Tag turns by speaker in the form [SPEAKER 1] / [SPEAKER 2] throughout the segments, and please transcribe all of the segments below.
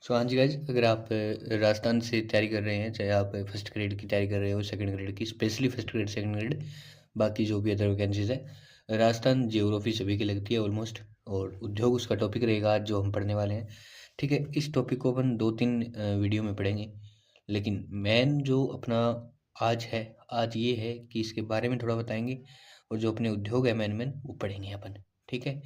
[SPEAKER 1] हाँ जी गाइज, अगर आप राजस्थान से तैयारी कर रहे हैं, चाहे आप फर्स्ट ग्रेड की तैयारी कर रहे हो, सेकंड ग्रेड की, specially first grade, second grade, बाकी जो भी अदर वैकेंसीज है, राजस्थान जियोग्राफी सभी की लगती है ऑलमोस्ट। और उद्योग उसका टॉपिक रहेगा आज जो हम पढ़ने वाले हैं। ठीक है, इस टॉपिक को अपन 2-3 वीडियो में पढ़ेंगे, लेकिन मेन जो अपना आज है, आज ये है कि इसके बारे में थोड़ा बताएंगे। और जो अपने उद्योग है मेन मेन वो पढ़ेंगे अपन। ठीक है,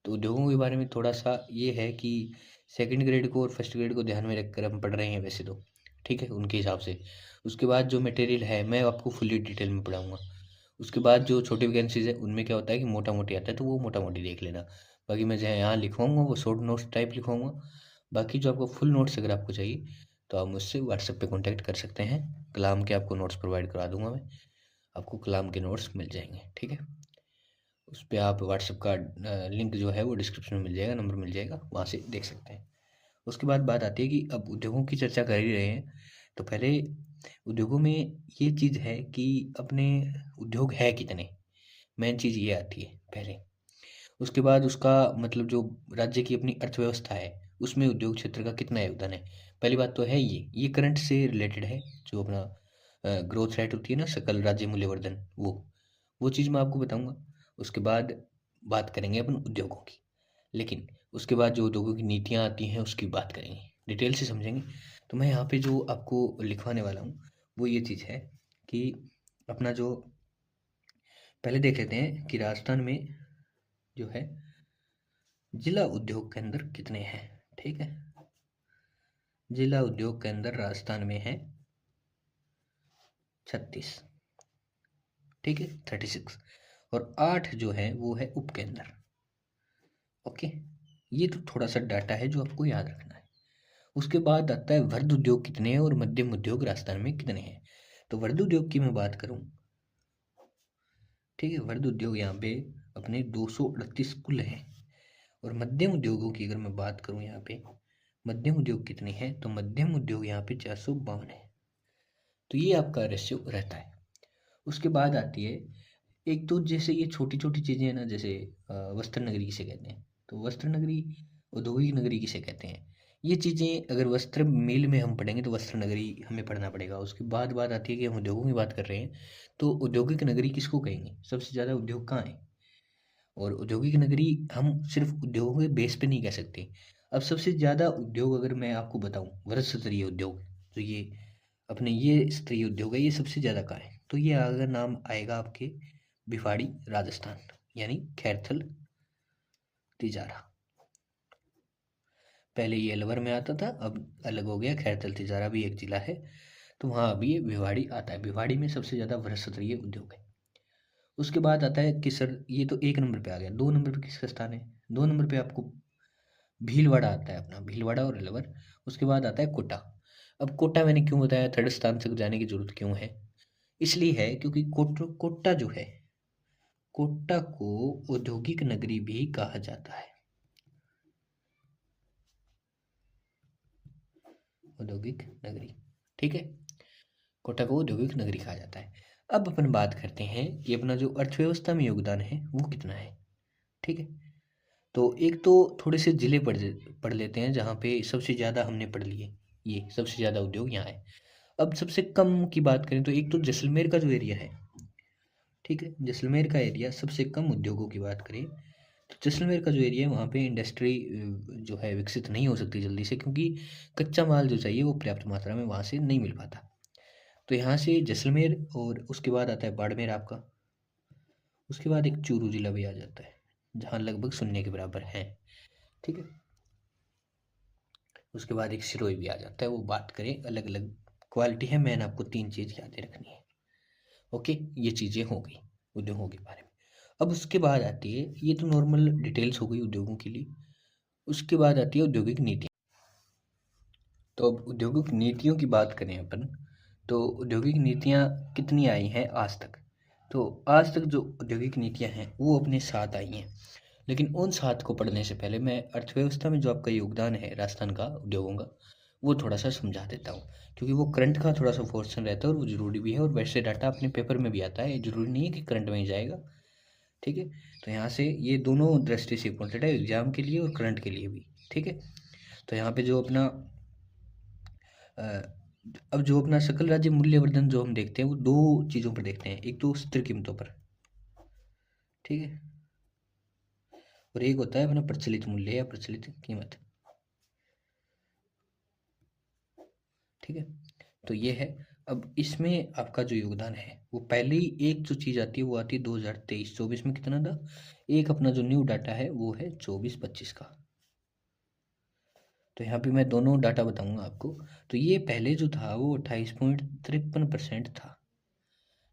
[SPEAKER 1] तो उद्योगों के बारे में थोड़ा सा ये है कि सेकंड ग्रेड को और फर्स्ट ग्रेड को ध्यान में रखकर हम पढ़ रहे हैं वैसे तो। ठीक है, उनके हिसाब से। उसके बाद जो मटेरियल है मैं आपको फुल्ली डिटेल में पढ़ाऊंगा। उसके बाद जो छोटी वैकेंसीज है उनमें क्या होता है कि मोटा मोटी आता है, तो वो मोटा मोटी देख लेना। बाकी मैं जहाँ यहाँ लिखवाऊंगा वो शॉर्ट नोट्स टाइप लिखवाऊंगा। बाकी जो आपको फुल नोट्स अगर आपको चाहिए तो आप मुझसे व्हाट्सएप पे कांटेक्ट कर सकते हैं। कलाम के आपको नोट्स प्रोवाइड करा दूंगा मैं। आपको कलाम के नोट्स मिल जाएंगे। ठीक है, उस पर आप व्हाट्सएप का लिंक जो है वो डिस्क्रिप्शन में मिल जाएगा, नंबर मिल जाएगा, वहाँ से देख सकते हैं। उसके बाद बात आती है कि अब उद्योगों की चर्चा कर ही रहे हैं, तो पहले उद्योगों में ये चीज़ है कि अपने उद्योग है कितने, मेन चीज़ ये आती है पहले। उसके बाद उसका मतलब जो राज्य की अपनी अर्थव्यवस्था है उसमें उद्योग क्षेत्र का कितना योगदान है। पहली बात तो है ये करंट से रिलेटेड है। जो अपना ग्रोथ रेट होती है ना, सकल राज्य मूल्यवर्धन, वो चीज़ मैं आपको बताऊंगा। उसके बाद बात करेंगे अपन उद्योगों की। लेकिन उसके बाद जो उद्योगों की नीतियाँ आती हैं उसकी बात करेंगे, डिटेल से समझेंगे। तो मैं यहाँ पे जो आपको लिखवाने वाला हूँ वो ये चीज़ है कि अपना जो पहले देख लेते हैं कि राजस्थान में जो है जिला उद्योग केंद्र कितने हैं। ठीक है, जिला उद्योग केंद्र राजस्थान में है 36। ठीक है, 36। और 8 जो है वो है उपकेंद्र। ओके, ये तो थोड़ा सा डाटा है जो आपको याद रखना है। उसके बाद आता है वर्ध उद्योग कितने हैं और मध्यम उद्योग राजस्थान में कितने हैं। तो वर्ध उद्योग की मैं बात करूं, ठीक है, वर्ध उद्योग यहाँ पे अपने 238 कुल हैं। और मध्यम उद्योगों की अगर मैं बात करूं यहाँ पे मध्यम उद्योग कितने हैं, तो मध्यम उद्योग यहाँ पे 452 है। तो ये आपका रेशियो रहता है। उसके बाद आती है एक तो जैसे ये छोटी छोटी चीज़ें हैं ना, जैसे वस्त्र नगरी किसे कहते हैं, तो वस्त्र नगरी, औद्योगिक नगरी किसे कहते हैं। ये चीज़ें अगर वस्त्र मिल में हम पढ़ेंगे तो वस्त्र नगरी हमें पढ़ना पड़ेगा। उसके बाद बात आती है कि हम उद्योगों की बात कर रहे हैं, तो औद्योगिक नगरी किसको कहेंगे, सबसे ज़्यादा उद्योग कहाँ है। और औद्योगिक नगरी हम सिर्फ उद्योगों के बेस पे नहीं कह सकते। अब सबसे ज़्यादा उद्योग अगर मैं आपको बताऊं, वृहत स्तरीय उद्योग, तो ये अपने ये स्तरीय उद्योग है, ये सबसे ज़्यादा कहाँ है, तो ये अगर नाम आएगा आपके भिवाड़ी राजस्थान, यानी खैरथल तिजारा। पहले ये अलवर में आता था, अब अलग हो गया, खैरथल तिजारा भी एक जिला है। तो वहाँ अभी ये भिवाड़ी आता है। भिवाड़ी में सबसे ज़्यादा वृहत स्तरीय उद्योग है। उसके बाद आता है कि सर ये तो एक नंबर पे आ गया, 2 नंबर पे किसका स्थान है। 2 नंबर पे आपको भीलवाड़ा आता है, अपना भीलवाड़ा और अलवर। उसके बाद आता है कोटा। अब कोटा मैंने क्यों बताया थर्ड स्थान तक जाने की जरूरत क्यों है, इसलिए है क्योंकि कोटा जो है, कोटा को औद्योगिक नगरी भी कहा जाता है। औद्योगिक नगरी, ठीक है, कोटा को औद्योगिक नगरी कहा जाता है। अब अपन बात करते हैं कि अपना जो अर्थव्यवस्था में योगदान है वो कितना है। ठीक है, तो एक तो थोड़े से जिले पढ़ लेते हैं जहाँ पे सबसे ज़्यादा हमने पढ़ लिए, ये सबसे ज़्यादा उद्योग यहाँ है। अब सबसे कम की बात करें तो एक तो जैसलमेर का जो एरिया है, ठीक है, जैसलमेर का एरिया सबसे कम उद्योगों की बात करें तो जैसलमेर का जो एरिया है वहाँ पे इंडस्ट्री जो है विकसित नहीं हो सकती जल्दी से, क्योंकि कच्चा माल जो चाहिए वो पर्याप्त मात्रा में वहाँ से नहीं मिल पाता। तो यहाँ से जैसलमेर, और उसके बाद आता है बाड़मेर आपका। उसके बाद एक चूरू जिला भी आ जाता है जहाँ लगभग शून्य के बराबर है। ठीक है, उसके बाद एक सिरोही भी आ जाता है। वो बात करें अलग अलग क्वालिटी है, मैंने आपको 3 चीज़ याद रखनी है। ओके, ये चीज़ें हो गई उद्योगों के बारे में। अब उसके बाद आती है, ये तो नॉर्मल डिटेल्स हो गई उद्योगों के लिए। उसके बाद आती है औद्योगिक नीति। तो अब औद्योगिक नीतियों की बात करें अपन, तो औद्योगिक नीतियाँ कितनी आई हैं आज तक। तो आज तक जो औद्योगिक नीतियाँ हैं वो अपने साथ आई हैं। लेकिन उन साथ को पढ़ने से पहले मैं अर्थव्यवस्था में जो आपका योगदान है राजस्थान का उद्योगों का, वो थोड़ा सा समझा देता हूँ। क्योंकि वो करंट का थोड़ा सा पोर्शन रहता है और वो ज़रूरी भी है, और वैसे डाटा अपने पेपर में भी आता है, ज़रूरी नहीं है कि करंट में ही जाएगा। ठीक है, तो यहाँ से ये दोनों दृष्टि से इम्पोर्टेंट है, एग्जाम के लिए और करंट के लिए भी। ठीक है, तो यहाँ पे जो अपना अब जो अपना सकल राज्य मूल्यवर्धन जो हम देखते हैं वो दो चीज़ों पर देखते हैं, एक तो स्थिर कीमतों पर, ठीक है, और एक होता है अपना प्रचलित मूल्य या प्रचलित कीमत, ठीक है। तो ये है। अब इसमें आपका जो योगदान है वो पहले ही एक जो चीज़ आती है वो आती है 2023-24 में कितना था, एक अपना जो न्यू डाटा है वो है 24-25 का। तो यहाँ पे मैं दोनों डाटा बताऊंगा आपको। तो ये पहले जो था वो 28.53% था,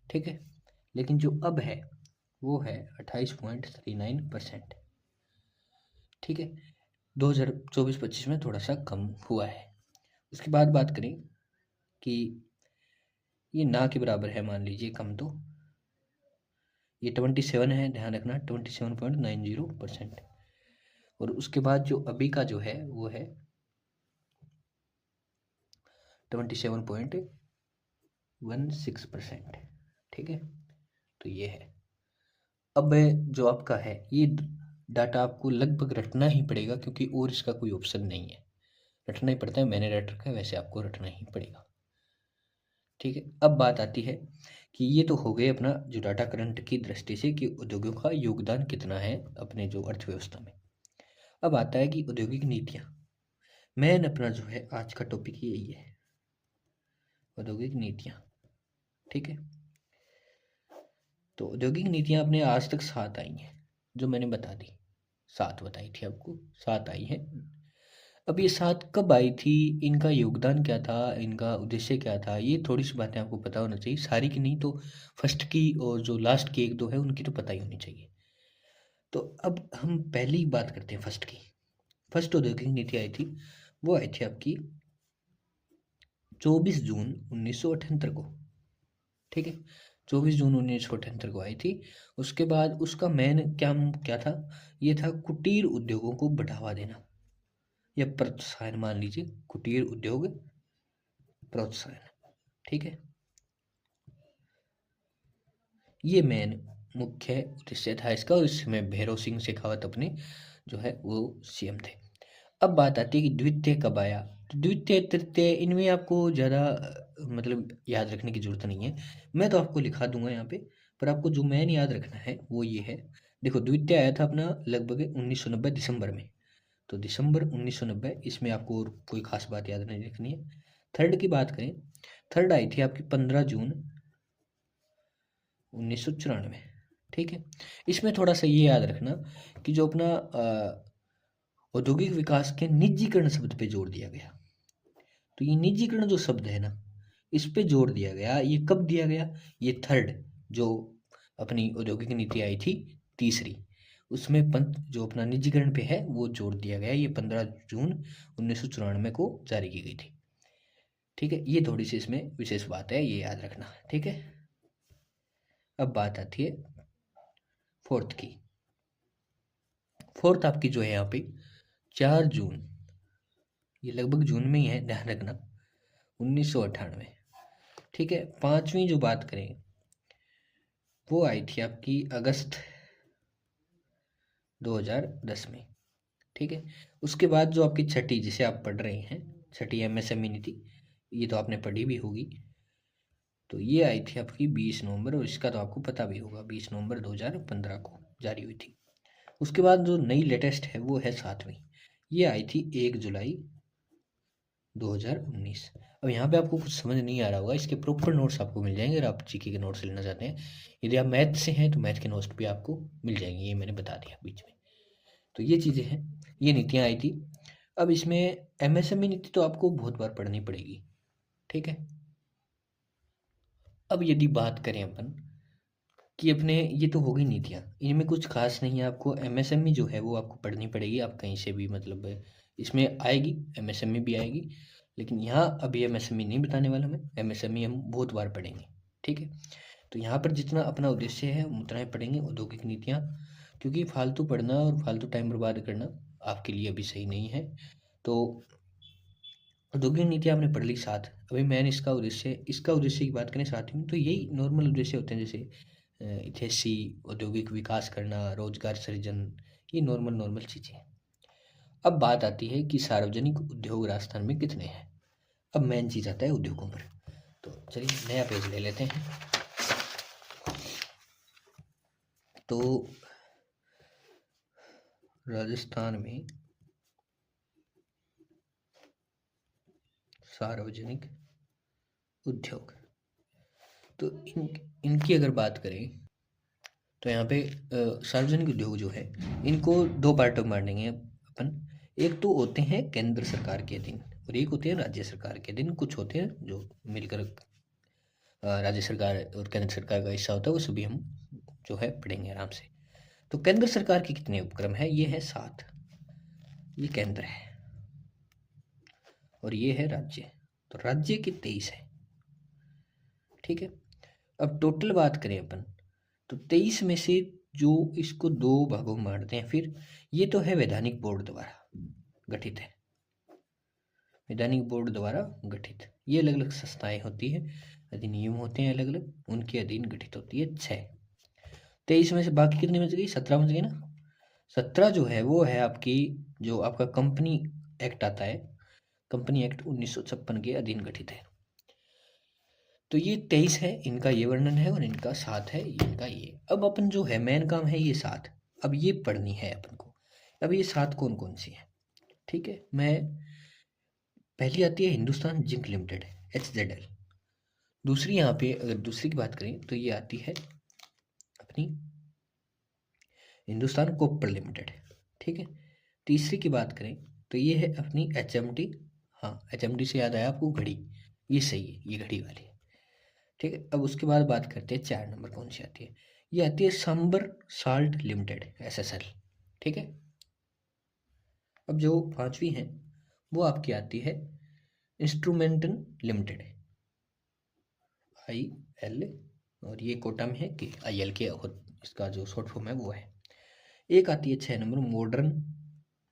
[SPEAKER 1] ठीक है, लेकिन जो अब है वो है 28.39%, ठीक है। 2024-25 में थोड़ा सा कम हुआ है। उसके बाद बात करें कि ये ना के बराबर है, मान लीजिए कम, तो ये 27 है, ध्यान रखना 27.90%। और उसके बाद जो अभी का जो है वो है 27.16%, ठीक है। तो ये है। अब जो आपका है ये डाटा आपको लगभग रटना ही पड़ेगा, क्योंकि और इसका कोई ऑप्शन नहीं है, रटना ही पड़ता है, मैंने रट रखा है वैसे आपको रटना ही पड़ेगा, ठीक है। अब बात आती है कि ये तो हो गए अपना जो डाटा करंट की दृष्टि से कि उद्योगों का योगदान कितना है अपने जो अर्थव्यवस्था में। अब आता है कि औद्योगिक नीतियाँ, मेन अपना जो है आज का टॉपिक यही है, औद्योगिक नीतियाँ, ठीक है। तो औद्योगिक नीतियाँ अपने आज तक 7 आई हैं, जो मैंने बता दी, 7 बताई थी आपको, 7 आई हैं। अब ये 7 कब आई थी, इनका योगदान क्या था, इनका उद्देश्य क्या था, ये थोड़ी सी बातें आपको पता होना चाहिए, सारी की नहीं तो फर्स्ट की और जो लास्ट की एक दो है उनकी तो पता ही होनी चाहिए। तो अब हम पहली बात करते हैं फर्स्ट की। फर्स्ट औद्योगिक नीति आई थी, वो आई थी आपकी 24 जून 1978 को, ठीक है, 24 जून 1978 को आई थी। उसके बाद उसका मेन क्या क्या था, ये था कुटीर उद्योगों को बढ़ावा देना या प्रोत्साहन, मान लीजिए कुटीर उद्योग प्रोत्साहन, ठीक है। ये मेन मुख्य उद्देश्य था इसका, और इसमें भैरव सिंह शेखावत अपने जो है वो सीएम थे। अब बात आती है कि द्वितीय कब आया। तो द्वितीय तृतीय इनमें आपको ज़्यादा मतलब याद रखने की जरूरत नहीं है, मैं तो आपको लिखा दूंगा यहाँ पे, पर आपको जो मेन याद रखना है वो ये है। देखो द्वितीय आया था अपना लगभग 1990 दिसंबर में, तो दिसंबर 1990, इसमें आपको और कोई खास बात याद नहीं रखनी है। थर्ड की बात करें, थर्ड आई थी आपकी 15 जून 1994, ठीक है। इसमें थोड़ा सा ये याद रखना कि जो अपना औद्योगिक विकास के निजीकरण शब्द पे जोर दिया गया। तो ये निजीकरण जो शब्द है ना, इस पे जोर दिया गया। ये कब दिया गया, ये थर्ड जो अपनी औद्योगिक नीति आई थी तीसरी, उसमें पंत जो अपना निजीकरण पे है वो जोर दिया गया। ये 15 जून 1994 को जारी की गई थी, ठीक है। ये थोड़ी सी इसमें विशेष बात है, ये याद रखना, ठीक है। अब बात आती है फोर्थ की। फोर्थ आपकी जो है यहाँ पे 4 जून, ये लगभग जून में ही है, ध्यान रखना, 1998, ठीक है। पांचवी जो बात करें वो आई थी आपकी अगस्त 2010 में, ठीक है। उसके बाद जो आपकी छठी जिसे आप पढ़ रहे हैं, छठी एमएसएमई नीति, ये तो आपने पढ़ी भी होगी। तो ये आई थी आपकी 20 नवंबर, और इसका तो आपको पता भी होगा 20 नवंबर 2015 को जारी हुई थी। उसके बाद जो नई लेटेस्ट है वो है 7वीं, ये आई थी 1 जुलाई 2019। अब यहाँ पे आपको कुछ समझ नहीं आ रहा होगा, इसके प्रॉपर नोट्स आपको मिल जाएंगे अगर आप जीके के नोट्स लेना चाहते हैं। यदि आप मैथ से हैं तो मैथ के नोट्स भी आपको मिल जाएंगे, ये मैंने बता दिया बीच में। तो ये चीज़ें हैं, ये नीतियाँ आई थी। अब इसमें एमएसएमई नीति तो आपको बहुत बार पढ़नी पड़ेगी, ठीक है। अब यदि बात करें अपन कि अपने, ये तो हो गई नीतियाँ, इनमें कुछ खास नहीं है, आपको एमएसएमई जो है वो आपको पढ़नी पड़ेगी, आप कहीं से भी मतलब इसमें आएगी, एमएसएमई भी आएगी, लेकिन यहाँ अभी एमएसएमई नहीं बताने वाला मैं, एमएसएमई हम बहुत बार पढ़ेंगे, ठीक है। तो यहाँ पर जितना अपना उद्देश्य है उतना ही पढ़ेंगे औद्योगिक नीतियाँ, क्योंकि फालतू पढ़ना और फालतू टाइम बर्बाद करना आपके लिए अभी सही नहीं है। तो औद्योगिक नीति आपने पढ़ ली 7, अभी मैंने इसका उद्देश्य की बात करें 7वीं में, तो यही नॉर्मल उद्देश्य होते हैं, जैसे हितैषी औद्योगिक विकास करना, रोजगार सृजन, ये नॉर्मल नॉर्मल चीज़ें हैं। अब बात आती है कि सार्वजनिक उद्योग राजस्थान में कितने हैं। अब मेन चीज़ आता है उद्योगों पर। तो चलिए नया पेज ले लेते हैं। तो राजस्थान में सार्वजनिक उद्योग, तो इनकी अगर बात करें तो यहाँ पे सार्वजनिक उद्योग जो है इनको दो पार्टों में बांटेंगे अपन। एक तो होते हैं केंद्र सरकार के अधीन और एक होते हैं राज्य सरकार के अधीन। कुछ होते हैं जो मिलकर राज्य सरकार और केंद्र सरकार का हिस्सा होता है, वो सभी हम जो है पढ़ेंगे आराम से। तो केंद्र सरकार के कितने उपक्रम है? ये है 7, ये केंद्र है और ये है राज्य। तो राज्य के 23 है, ठीक है। अब टोटल बात करें अपन तो 23 में से जो इसको दो भागों में बांटते हैं, फिर ये तो है वैधानिक बोर्ड द्वारा गठित है, वैधानिक बोर्ड द्वारा गठित। ये अलग अलग संस्थाएं होती है, अधिनियम होते हैं अलग अलग, उनके अधीन गठित होती है 6। 23 में से बाकी कितनी बच गई? 17 बच गई ना। 17 जो है वो है आपकी, जो आपका कंपनी एक्ट आता है, कंपनी एक्ट 1956 के अधीन गठित है। तो ये 23 है, इनका ये वर्णन है, और इनका 7 है, इनका ये। अब अपन जो है मेन काम है ये 7, अब ये पढ़नी है अपन को। अब ये 7 कौन कौन सी है, ठीक है। मैं पहली आती है हिंदुस्तान जिंक लिमिटेड, HZL। दूसरी यहाँ पे अगर दूसरी की बात करें तो ये आती है अपनी हिंदुस्तान कॉपर लिमिटेड, ठीक है। तीसरी की बात करें तो ये है अपनी HMT। हाँ, HMT से याद आया आपको, घड़ी, ये सही है, ये घड़ी वाली है, ठीक है। अब उसके बाद बात करते हैं 4 नंबर कौन सी आती है। ये आती है सांबर साल्ट लिमिटेड, SSL, ठीक है। अब जो 5वीं है वो आपकी आती है इंस्ट्रूमेंटन लिमिटेड, IL, और ये कोटा में है कि IL के, इसका जो शॉर्ट फॉर्म है वो है। एक आती है 6 नंबर मॉडर्न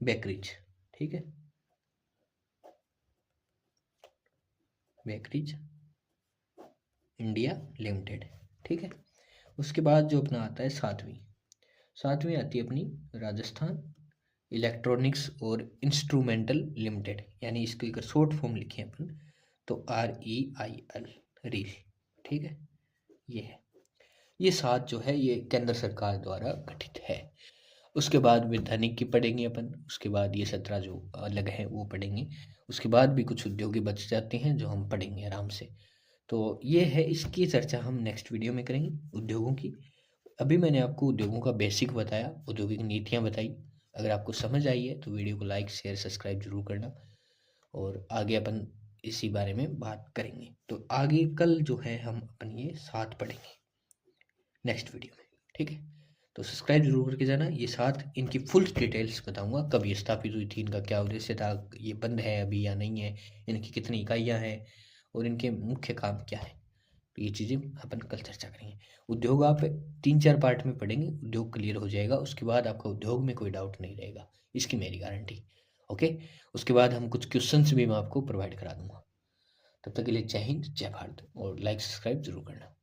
[SPEAKER 1] बेकरीज, ठीक है, बेकरीज इंडिया लिमिटेड, ठीक है। उसके बाद जो अपना आता है 7वीं आती है अपनी राजस्थान इलेक्ट्रॉनिक्स और इंस्ट्रूमेंटल लिमिटेड, यानी इसकी अगर शॉर्ट फॉर्म लिखें अपन तो REIL, रील, ठीक है। ये है, ये 7 जो है ये केंद्र सरकार द्वारा गठित है। उसके बाद वैधानिक की पढ़ेंगे अपन, उसके बाद ये 17 जो अलग हैं वो पढ़ेंगे। उसके बाद भी कुछ उद्योगी बच जाते हैं जो हम पढ़ेंगे आराम से। तो ये है, इसकी चर्चा हम नेक्स्ट वीडियो में करेंगे उद्योगों की। अभी मैंने आपको उद्योगों का बेसिक बताया, औद्योगिक नीतियाँ बताई। अगर आपको समझ आई है तो वीडियो को लाइक शेयर सब्सक्राइब जरूर करना, और आगे अपन इसी बारे में बात करेंगे। तो आगे कल जो है हम अपन ये 7 पढ़ेंगे नेक्स्ट वीडियो में, ठीक है। तो सब्सक्राइब जरूर करके जाना। ये 7 इनकी फुल डिटेल्स बताऊंगा, कब ये स्थापित हुई थी, इनका क्या उद्देश्य था, ये बंद है अभी या नहीं है, इनकी कितनी इकाइयाँ हैं और इनके मुख्य काम क्या है। तो ये चीज़ें अपन कल चर्चा करेंगे। उद्योग आप 3-4 पार्ट में पढ़ेंगे, उद्योग क्लियर हो जाएगा, उसके बाद आपका उद्योग में कोई डाउट नहीं रहेगा, इसकी मेरी गारंटी, ओके। उसके बाद हम कुछ क्वेश्चंस भी मैं आपको प्रोवाइड करा दूंगा। तब तक के लिए जय हिंद, जय भारत, और लाइक सब्सक्राइब जरूर करना।